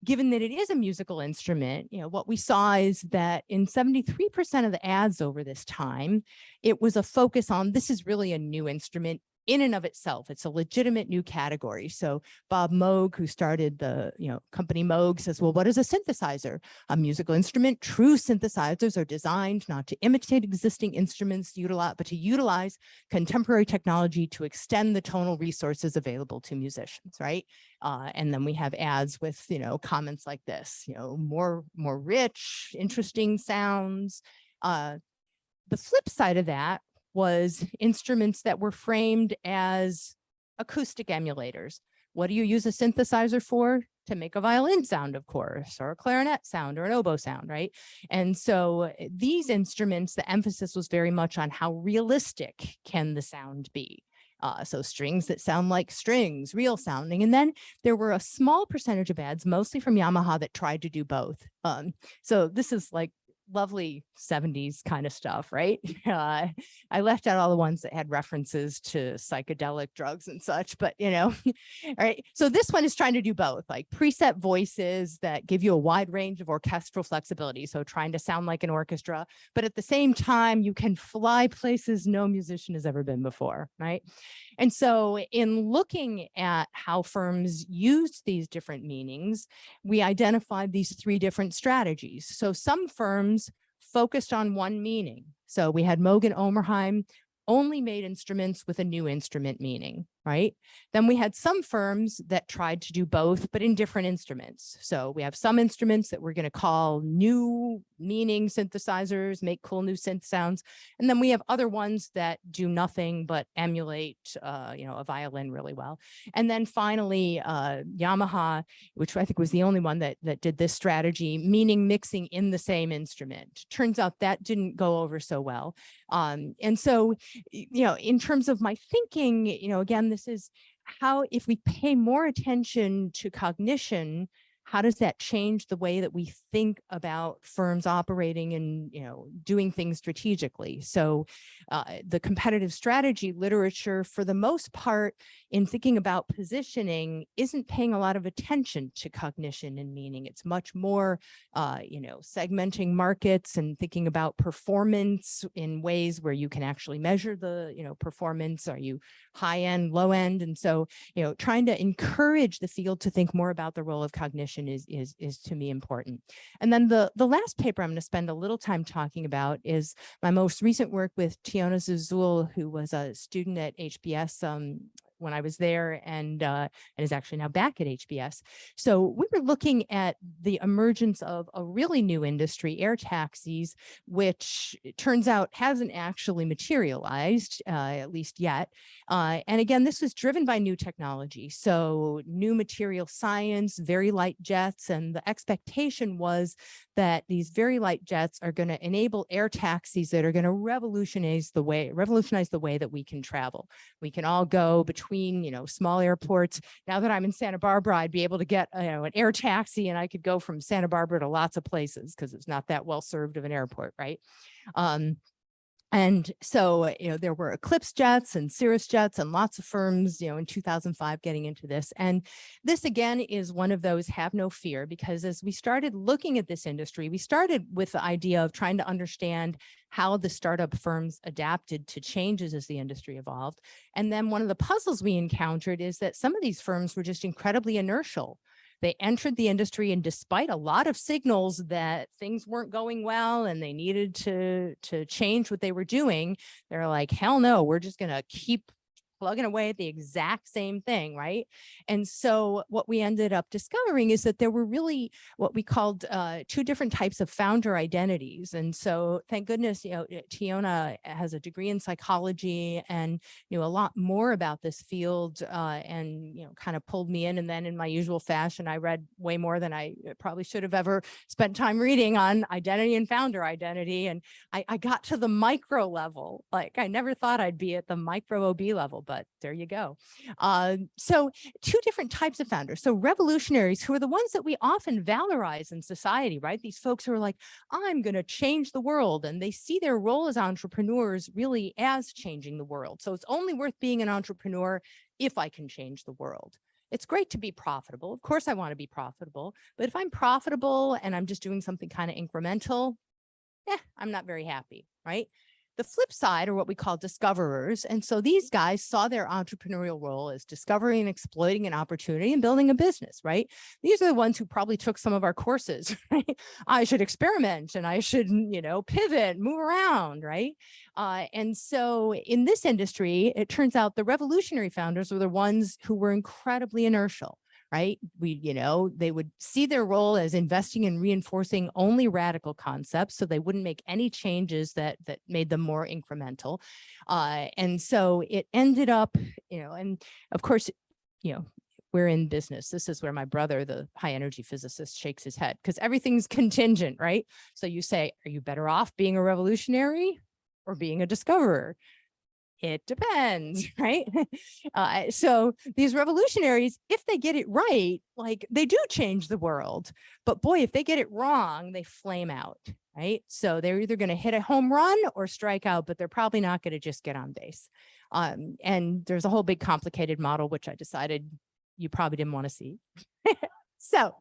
given that it is a musical instrument, what we saw is that in 73% of the ads over this time, it was a focus on this is really a new instrument. in and of itself. It's a legitimate new category. So Bob Moog, who started the company Moog, says, well, what is a synthesizer? A musical instrument. True synthesizers are designed not to imitate existing instruments, but to utilize contemporary technology to extend the tonal resources available to musicians, right? And then we have ads with, comments like this, more rich, interesting sounds. The flip side of that was instruments that were framed as acoustic emulators. What do you use a synthesizer for? To make a violin sound, of course, or a clarinet sound, or an oboe sound, right? And so these instruments, the emphasis was very much on how realistic can the sound be. So strings that sound like strings, real sounding. And then there were a small percentage of ads, mostly from Yamaha, that tried to do both. So this is like lovely 70s kind of stuff, right? I left out all the ones that had references to psychedelic drugs and such, but all right. So this one is trying to do both, like preset voices that give you a wide range of orchestral flexibility. So trying to sound like an orchestra, but at the same time, you can fly places no musician has ever been before, right? And so in looking at how firms used these different meanings, we identified these three different strategies. So some firms focused on one meaning. So we had Moog and Omerheim only made instruments with a new instrument meaning, right? Then we had some firms that tried to do both, but in different instruments. So we have some instruments that we're going to call new meaning synthesizers, make cool new synth sounds. And then we have other ones that do nothing but emulate, a violin really well. And then finally, Yamaha, which I think was the only one that did this strategy, meaning mixing in the same instrument. Turns out that didn't go over so well. And so, in terms of my thinking, again, this is how, if we pay more attention to cognition, how does that change the way that we think about firms operating and, doing things strategically? So the competitive strategy literature, for the most part, in thinking about positioning, isn't paying a lot of attention to cognition and meaning. It's much more, segmenting markets and thinking about performance in ways where you can actually measure the, performance. Are you high end, low end? And so, trying to encourage the field to think more about the role of cognition is to me important. And then the last paper I'm going to spend a little time talking about is my most recent work with Tiona Zuzul, who was a student at HBS when I was there, and is actually now back at HBS. So we were looking at the emergence of a really new industry, air taxis, which it turns out hasn't actually materialized, at least yet. And again, this was driven by new technology. So new material science, very light jets, and the expectation was that these very light jets are going to enable air taxis that are going to revolutionize the way that we can travel. We can all go between, small airports. Now that I'm in Santa Barbara, I'd be able to get, an air taxi, and I could go from Santa Barbara to lots of places because it's not that well served of an airport, right? And so, there were Eclipse jets and Cirrus jets and lots of firms, in 2005 getting into this. And this, again, is one of those have no fear, because as we started looking at this industry, we started with the idea of trying to understand how the startup firms adapted to changes as the industry evolved. And then one of the puzzles we encountered is that some of these firms were just incredibly inertial. They entered the industry, and despite a lot of signals that things weren't going well and they needed to change what they were doing, they're like, hell no, we're just going to keep plugging away at the exact same thing, right? And so what we ended up discovering is that there were really what we called two different types of founder identities. And so thank goodness, Tiona has a degree in psychology and knew a lot more about this field, and kind of pulled me in. And then in my usual fashion, I read way more than I probably should have ever spent time reading on identity and founder identity. And I got to the micro level. Like, I never thought I'd be at the micro OB level, but there you go. So two different types of founders. So revolutionaries, who are the ones that we often valorize in society, right? These folks who are like, I'm going to change the world. And they see their role as entrepreneurs really as changing the world. So it's only worth being an entrepreneur if I can change the world. It's great to be profitable. Of course, I want to be profitable. But if I'm profitable and I'm just doing something kind of incremental, I'm not very happy, right? The flip side are what we call discoverers. And so these guys saw their entrepreneurial role as discovering and exploiting an opportunity and building a business, right? These are the ones who probably took some of our courses, right? I should experiment and I should, pivot, move around, right? And so in this industry, it turns out the revolutionary founders were the ones who were incredibly inertial. Right? They would see their role as investing in reinforcing only radical concepts, so they wouldn't make any changes that made them more incremental. And so it ended up, and of course, we're in business. This is where my brother, the high energy physicist, shakes his head because everything's contingent, right? So you say, are you better off being a revolutionary or being a discoverer? It depends, right? So these revolutionaries, if they get it right, like they do change the world. But boy, if they get it wrong, they flame out, right? So they're either going to hit a home run or strike out, but they're probably not going to just get on base. And there's a whole big complicated model, which I decided you probably didn't want to see. So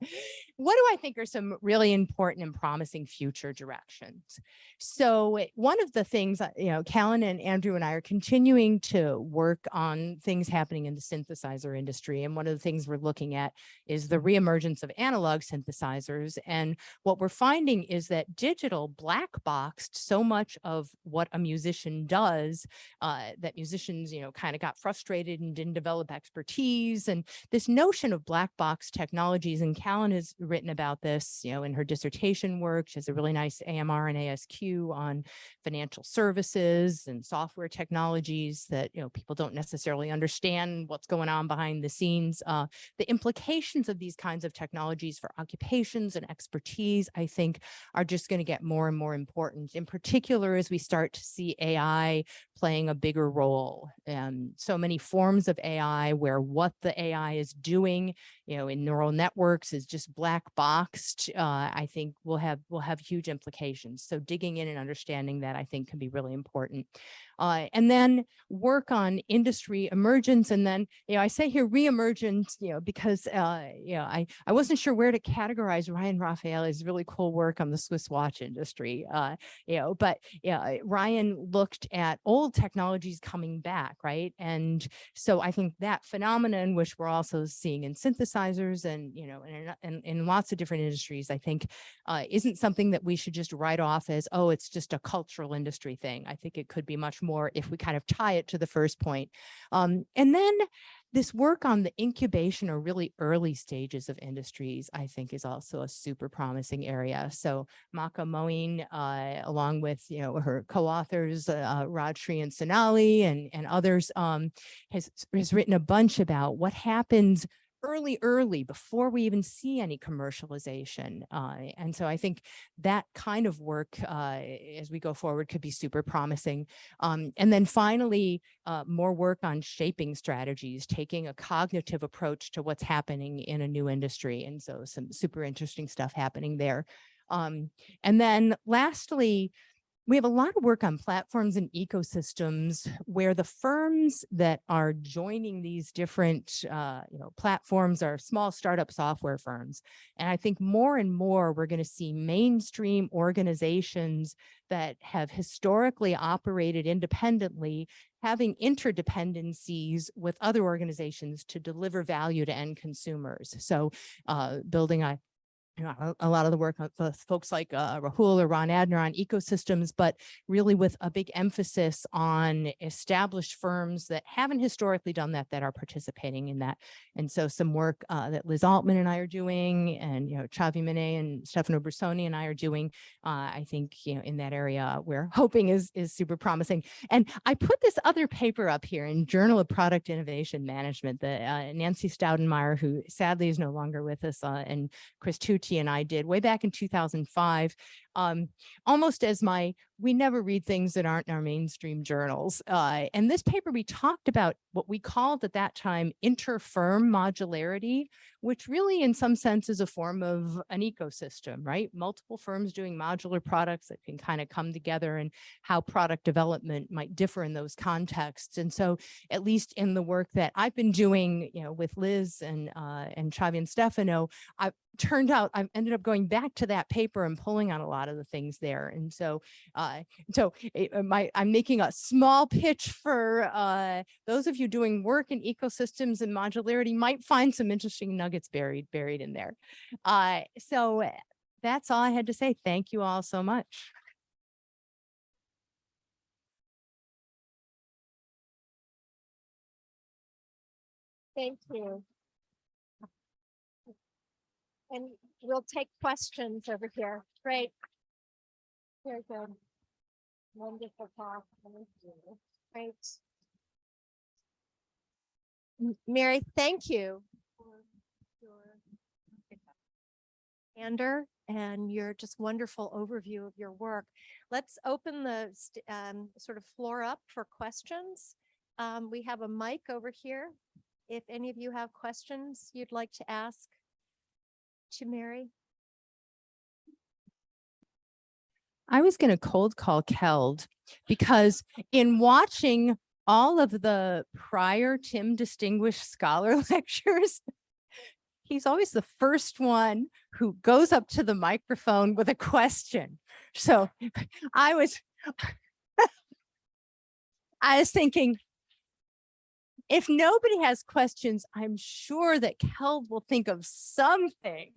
what do I think are some really important and promising future directions? So one of the things, Callan and Andrew and I are continuing to work on things happening in the synthesizer industry. And one of the things we're looking at is the reemergence of analog synthesizers. And what we're finding is that digital black boxed so much of what a musician does, that musicians, kind of got frustrated and didn't develop expertise. And this notion of black box technology, and Callan has written about this, in her dissertation work. She has a really nice AMR and ASQ on financial services and software technologies that, people don't necessarily understand what's going on behind the scenes. The implications of these kinds of technologies for occupations and expertise, I think, are just going to get more and more important, in particular, as we start to see AI playing a bigger role. So many forms of AI where what the AI is doing, in neural networks is just black boxed, I think will have huge implications. So digging in and understanding that, I think, can be really important. And then work on industry emergence. And then, I say here reemergence, because, I wasn't sure where to categorize Ryan Raffaele's really cool work on the Swiss watch industry, but Ryan looked at old technologies coming back, right? And so I think that phenomenon, which we're also seeing in synthesizers and, in lots of different industries, I think isn't something that we should just write off as, oh, it's just a cultural industry thing. I think it could be much more if we kind of tie it to the first point. And then this work on the incubation or really early stages of industries, I think, is also a super promising area. So Maka Moeen, along with her co-authors, Rajshri and Sonali and others, has written a bunch about what happens early before we even see any commercialization. And so I think that kind of work as we go forward could be super promising. And then finally, more work on shaping strategies, taking a cognitive approach to what's happening in a new industry. And so some super interesting stuff happening there. And then lastly, we have a lot of work on platforms and ecosystems where the firms that are joining these different platforms are small startup software firms. And I think more and more we're going to see mainstream organizations that have historically operated independently having interdependencies with other organizations to deliver value to end consumers. So building a lot of the work with folks like Rahul or Ron Adner on ecosystems, but really with a big emphasis on established firms that haven't historically done that are participating in that. And so some work that Liz Altman and I are doing, and Chavi Mene and Stefano Brusoni and I are doing, I think in that area we're hoping is super promising. And I put this other paper up here in Journal of Product Innovation Management that Nancy Staudenmeyer, who sadly is no longer with us, and Chris Tucci and I did way back in 2005, almost as we never read things that aren't in our mainstream journals. And this paper, we talked about what we called at that time inter-firm modularity, which really in some sense is a form of an ecosystem, right? Multiple firms doing modular products that can kind of come together, and how product development might differ in those contexts. And so at least in the work that I've been doing, with Liz and Chavi and Stefano, I've ended up going back to that paper and pulling on a lot of the things there. And so I'm making a small pitch for those of you doing work in ecosystems and modularity might find some interesting nuggets buried in there. So that's all I had to say. Thank you all so much. Thank you. And we'll take questions over here. Great. Very good. Wonderful talk. Great. Mary, thank you for your candor and your just wonderful overview of your work. Let's open the sort of floor up for questions. We have a mic over here. If any of you have questions you'd like to ask to Mary. I was going to cold call Keld because in watching all of the prior Tim Distinguished Scholar lectures, he's always the first one who goes up to the microphone with a question. So I was thinking, if nobody has questions, I'm sure that Keld will think of something.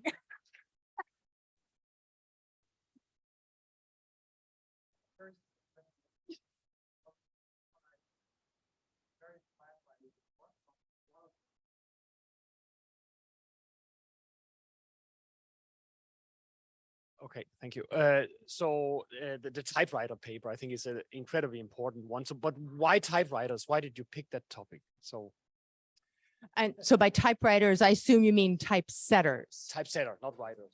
Okay, thank you. So the typewriter paper, I think, is an incredibly important one. So, but why typewriters? Why did you pick that topic? And so by typewriters, I assume you mean typesetters. Typesetter, not writers.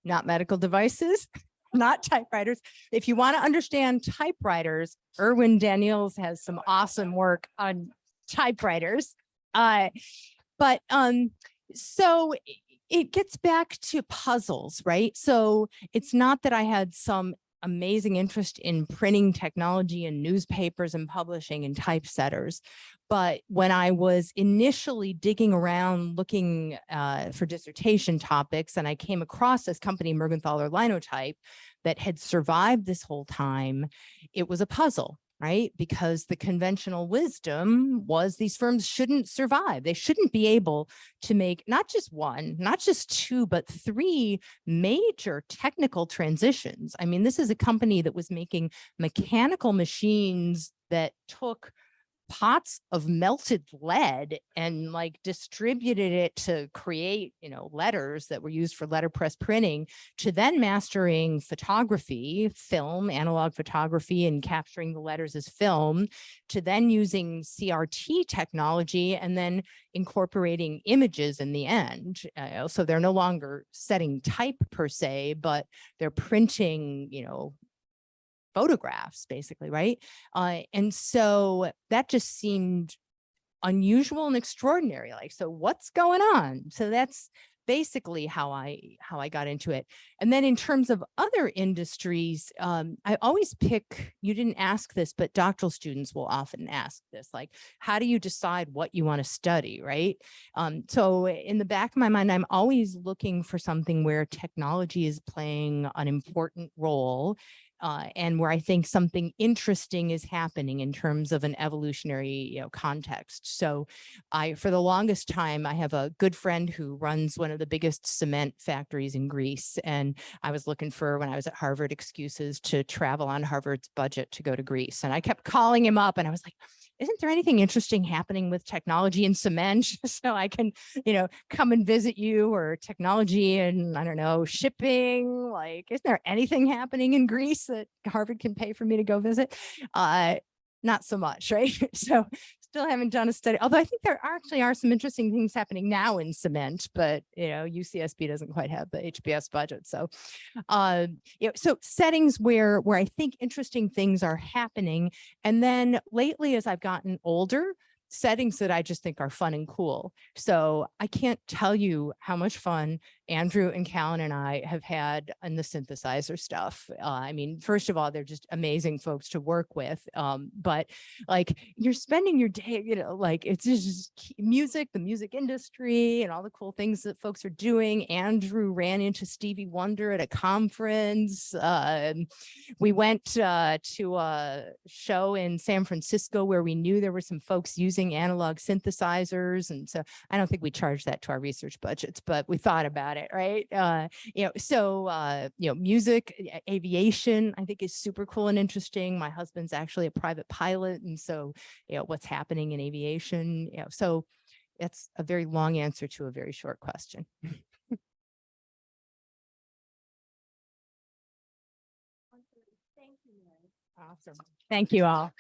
Not medical devices, not typewriters. If you want to understand typewriters, Erwin Daniels has some awesome work on typewriters. So it gets back to puzzles, right? So it's not that I had some amazing interest in printing technology and newspapers and publishing and typesetters. But when I was initially digging around looking for dissertation topics, and I came across this company, Mergenthaler Linotype, that had survived this whole time, it was a puzzle, right? Because the conventional wisdom was these firms shouldn't survive. They shouldn't be able to make not just one, not just two, but three major technical transitions. I mean, this is a company that was making mechanical machines that took pots of melted lead and like distributed it to create, letters that were used for letterpress printing, to then mastering photography, film, analog photography, and capturing the letters as film, to then using CRT technology and then incorporating images in the end. So they're no longer setting type per se, but they're printing, photographs basically, right? And so that just seemed unusual and extraordinary. Like, so what's going on? So that's basically how I got into it. And then in terms of other industries, I always pick, you didn't ask this, but doctoral students will often ask this, like, how do you decide what you want to study, right? So in the back of my mind, I'm always looking for something where technology is playing an important role, and where I think something interesting is happening in terms of an evolutionary, context. So for the longest time, I have a good friend who runs one of the biggest cement factories in Greece. And I was looking for, when I was at Harvard, excuses to travel on Harvard's budget to go to Greece. And I kept calling him up and I was like, isn't there anything interesting happening with technology and cement so I can, come and visit you, or technology and, I don't know, shipping? Like, isn't there anything happening in Greece that Harvard can pay for me to go visit? Not so much, right? So still haven't done a study, although I think there actually are some interesting things happening now in cement, but UCSB doesn't quite have the HBS budget. So so settings where I think interesting things are happening. And then lately, as I've gotten older, settings that I just think are fun and cool. So I can't tell you how much fun Andrew and Callan and I have had in the synthesizer stuff. I mean, first of all, they're just amazing folks to work with. But like you're spending your day, like it's just music, the music industry and all the cool things that folks are doing. Andrew ran into Stevie Wonder at a conference. We went to a show in San Francisco where we knew there were some folks using analog synthesizers. And so I don't think we charged that to our research budgets, but we thought about it, right? Music, aviation, I think is super cool and interesting. My husband's actually a private pilot. And so, what's happening in aviation, so it's a very long answer to a very short question. Thank you, Mary. Awesome. Thank you all.